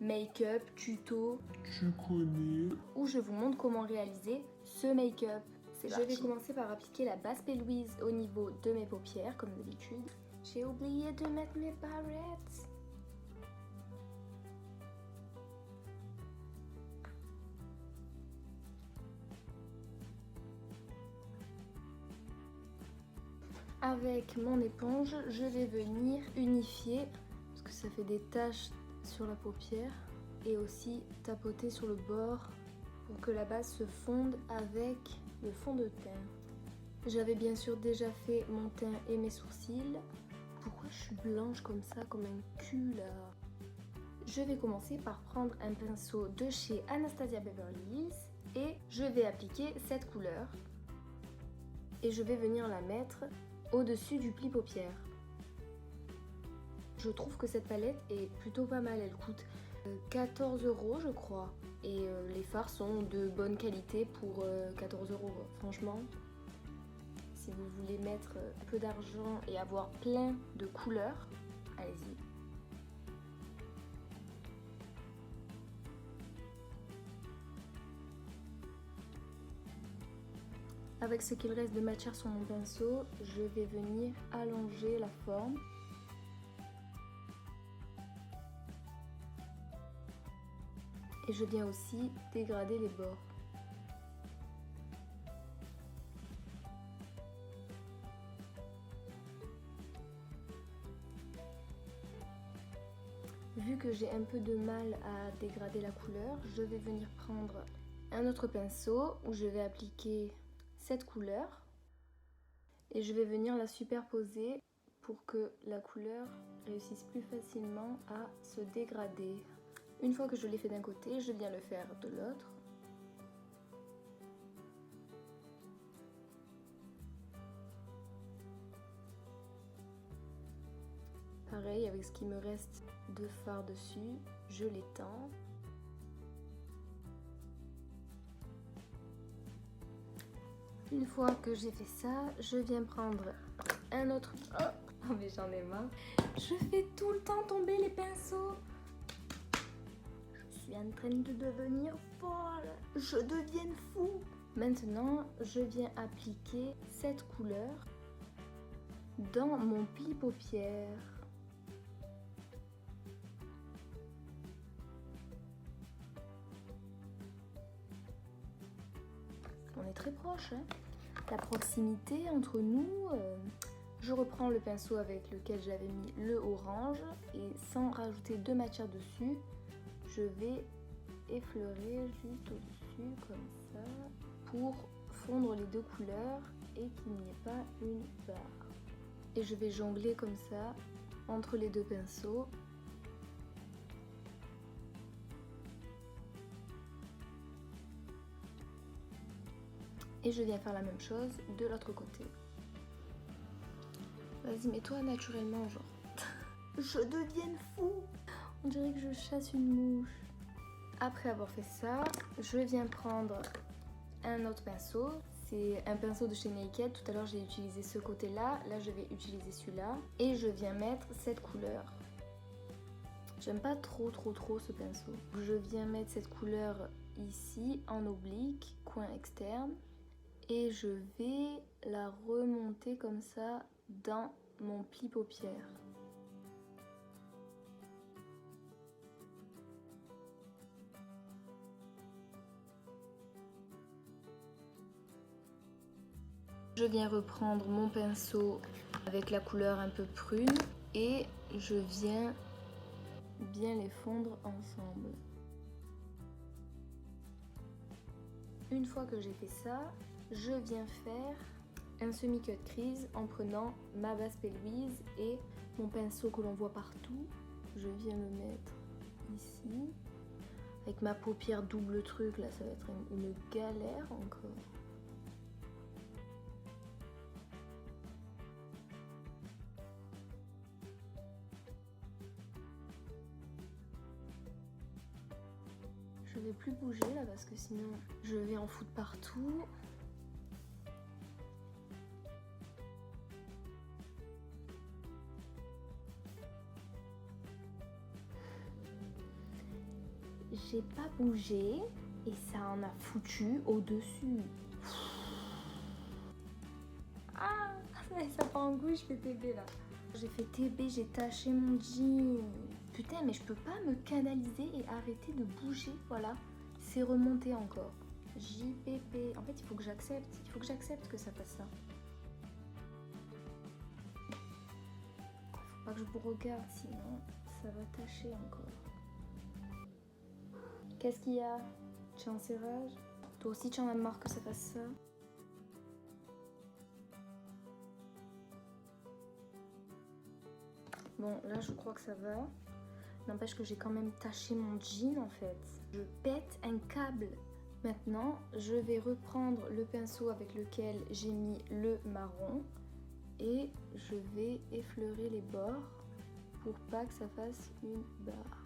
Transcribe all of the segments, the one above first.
make-up, tuto, Tu connais. où je vous montre comment réaliser ce make-up. Je vais commencer par appliquer la base P. Louise au niveau de mes paupières, comme d'habitude. J'ai oublié de mettre mes barrettes. Avec mon éponge, je vais venir unifier, parce que ça fait des taches sur la paupière, et aussi tapoter sur le bord pour que la base se fonde avec le fond de teint. J'avais bien sûr déjà fait mon teint et mes sourcils. Pourquoi je suis blanche comme ça, comme un cul là? Je vais commencer par prendre un pinceau de chez Anastasia Beverly Hills et je vais appliquer cette couleur. Et je vais venir la mettre au-dessus du pli paupière. Je trouve que cette palette est plutôt pas mal, elle coûte 14 € je crois. Et les fards sont de bonne qualité pour 14 €. Franchement, si vous voulez mettre un peu d'argent et avoir plein de couleurs, allez-y. Avec ce qu'il reste de matière sur mon pinceau, je vais venir allonger la forme. Et je viens aussi dégrader les bords. Vu que j'ai un peu de mal à dégrader la couleur, je vais venir prendre un autre pinceau où je vais appliquer cette couleur et je vais venir la superposer pour que la couleur réussisse plus facilement à se dégrader. Une fois que je l'ai fait d'un côté, je viens le faire de l'autre. Pareil, avec ce qui me reste de fard dessus, je l'étends. Une fois que j'ai fait ça, je viens prendre un autre... Oh mais j'en ai marre. Je fais tout le temps tomber les pinceaux. Je suis en train de devenir folle. Je deviens fou. Maintenant, je viens appliquer cette couleur dans mon pli paupière. On est très proche, hein. La proximité entre nous. Je reprends le pinceau avec lequel j'avais mis le orange et sans rajouter de matière dessus, je vais effleurer juste au-dessus comme ça pour fondre les deux couleurs et qu'il n'y ait pas une barre. Et je vais jongler comme ça entre les deux pinceaux. Et je viens faire la même chose de l'autre côté. Vas-y, mets-toi naturellement, genre. Je deviens fou. On dirait que je chasse une mouche. Après avoir fait ça, je viens prendre un autre pinceau. C'est un pinceau de chez Naked. Tout à l'heure, j'ai utilisé ce côté-là. Là, je vais utiliser celui-là. Et je viens mettre cette couleur. J'aime pas trop ce pinceau. Je viens mettre cette couleur ici, en oblique, coin externe. Et je vais la remonter comme ça dans mon pli paupière. Je viens reprendre mon pinceau avec la couleur un peu prune et je viens bien les fondre ensemble. Une fois que j'ai fait ça, je viens faire un semi-cut crease en prenant ma base P. Louise et mon pinceau que l'on voit partout. Je viens le mettre ici. Avec ma paupière double truc, là, ça va être une galère encore. Je vais plus bouger là parce que sinon je vais en foutre partout. j'ai pas bougé et ça en a foutu au-dessus. Ah, ça part en couille, je fais TB là. J'ai fait TB, j'ai taché mon jean. Putain, mais je peux pas me canaliser et arrêter de bouger, voilà. C'est remonté encore. JPP. En fait, il faut que j'accepte que ça fasse ça. Faut pas que je vous regarde, sinon ça va tacher encore. Qu'est-ce qu'il y a? Tu es en serrage? Toi aussi, tu en as marre que ça fasse ça? Bon, là, je crois que ça va. N'empêche que j'ai quand même taché mon jean, en fait. Je pète un câble. Maintenant, je vais reprendre le pinceau avec lequel j'ai mis le marron et je vais effleurer les bords pour pas que ça fasse une barre.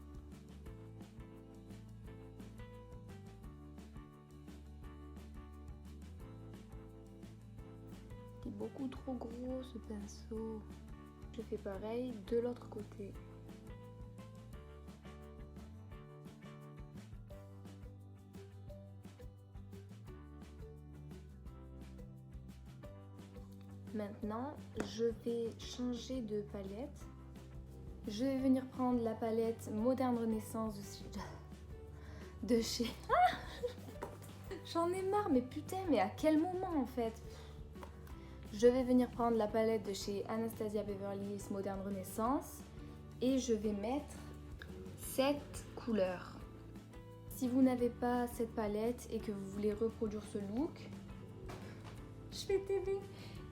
Il est beaucoup trop gros ce pinceau. Je fais pareil de l'autre côté. Maintenant, je vais changer de palette. Je vais venir prendre la palette Moderne Renaissance de chez... Ah, j'en ai marre, mais putain, mais à quel moment en fait? Je vais venir prendre la palette de chez Anastasia Beverly Hills Moderne Renaissance et je vais mettre cette couleur. Si vous n'avez pas cette palette et que vous voulez reproduire ce look, je fais TV.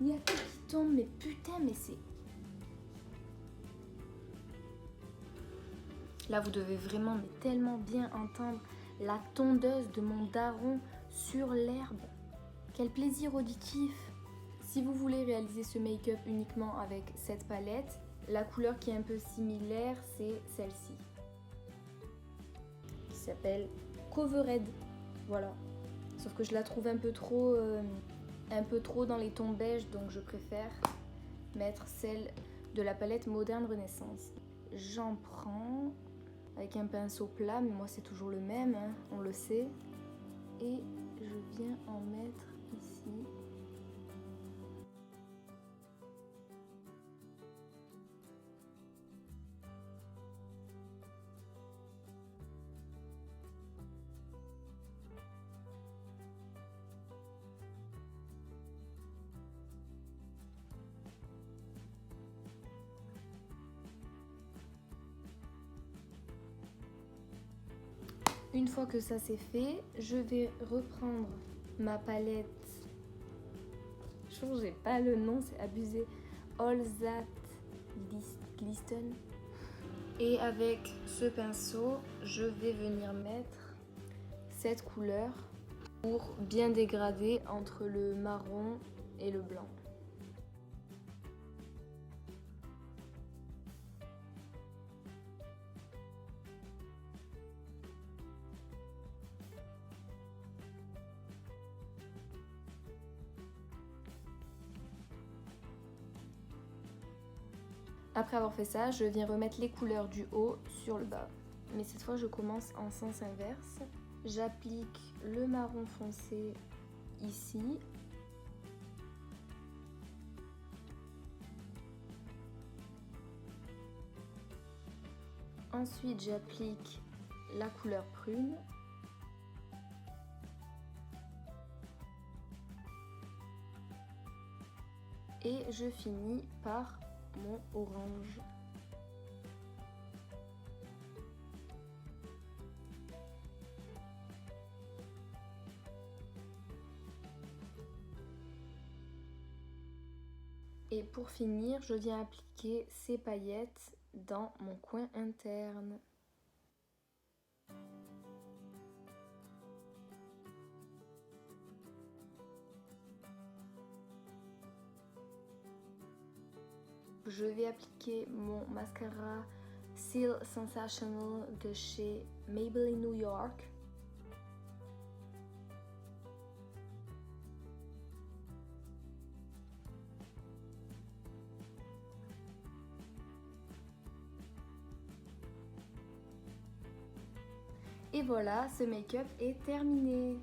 Il y a tout qui tombe, mais putain, mais c'est... Là, vous devez vraiment mais tellement bien entendre la tondeuse de mon daron sur l'herbe. Quel plaisir auditif! Si vous voulez réaliser ce make-up uniquement avec cette palette, la couleur qui est un peu similaire, c'est celle-ci. Qui s'appelle Covered. Voilà. Sauf que je la trouve un peu trop dans les tons beige, donc je préfère mettre celle de la palette Moderne Renaissance. J'en prends avec un pinceau plat, mais moi c'est toujours le même, hein, on le sait. Et je viens en mettre ici. Une fois que ça c'est fait, je vais reprendre ma palette. Je trouve que j'ai pas le nom, c'est abusé. All That Glisten. Et avec ce pinceau, je vais venir mettre cette couleur pour bien dégrader entre le marron et le blanc. Après avoir fait ça, je viens remettre les couleurs du haut sur le bas. Mais cette fois, je commence en sens inverse. J'applique le marron foncé ici. Ensuite, j'applique la couleur prune. Et je finis par mon orange. Et pour finir, je viens appliquer ces paillettes dans mon coin interne. Je vais appliquer mon mascara Seal Sensational de chez Maybelline New York. Et voilà, ce make-up est terminé.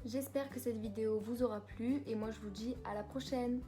J'espère que cette vidéo vous aura plu et moi je vous dis à la prochaine.